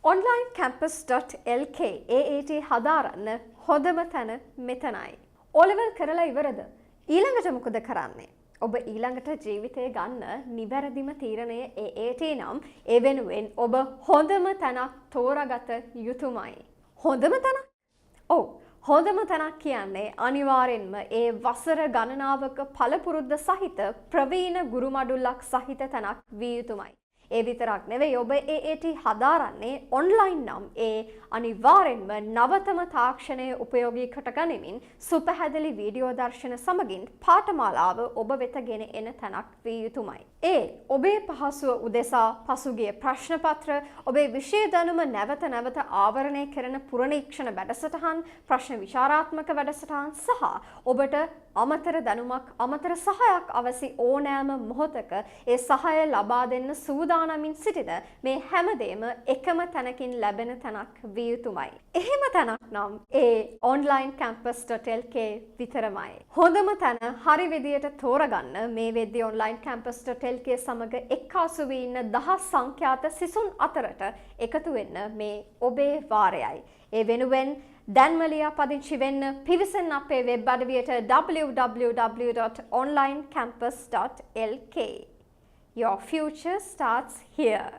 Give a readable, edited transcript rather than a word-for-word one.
onlinecampus.lk AAT හදාරන්න හොඳම තැන මෙතනයි. O-level කරලා ඉවරද? ඊළඟට මොකද කරන්නේ? ඔබ ඊළඟට ජීවිතය ගන්න නිවැරදිම තීරණය AAT නම් ඒ වෙනුවෙන් ඔබ හොඳම තැනක් තෝරාගත යුතුමයි. හොඳම තැනක්? ඔව්. හොඳම තැනක් කියන්නේ අනිවාර්යෙන්ම ඒ වසර ගණනාවක පළපුරුද්ද සහිත ප්‍රවීණ ගුරු මඩුල්ලක් සහිත තැනක් විය යුතුමයි. ඒ විතරක් නෙවෙයි ඔබ AAT හදාරන්නේ ඔන්ලයින් නම් ඒ අනිවාර්යෙන්ම නවතම තාක්ෂණය උපයෝගී කොට ගනිමින් සුපැහැදිලි වීඩියෝ දර්ශන සමගින් පාඨමාලාව ඔබ වෙත ගෙන එන තැනක් විය යුතුමයි. ඔබේ පහසුව උදෙසා පසුගිය ප්‍රශ්න පත්‍ර, ඔබේ විෂය දැනුම නැවත නැවත ආවරණය කරන පුරණීක්ෂණ වැඩසටහන්, ප්‍රශ්න විචාරාත්මක වැඩසටහන් සහ ඔබට අමතර දැනුමක්, අමතර සහයක් අවශ්‍ය ඕනෑම මොහොතක ඒ සහාය ලබා දෙන්න සූදානමින් සිටින මේ හැමදේම එකම තැනකින් ලැබෙන තැනක් විය යුතුමයි. එහෙම තැනක් නම් onlinecampus.lk විතරමයි. හොඳම තැන හරි විදියට තෝරගන්න මේ වෙද්දී onlinecampus.lk සමග එක්කාසු වී ඉන්න දහස් සංඛ්‍යාත සිසුන් අතරට එකතු වෙන්න මේ ඔබේ වාරයයි. ඒ වෙනුවෙන් දැන්ම ලියා පදිංචි වෙන්න පිවිසෙන්න අපේ web අඩවියට www.onlinecampus.lk. Your future starts here.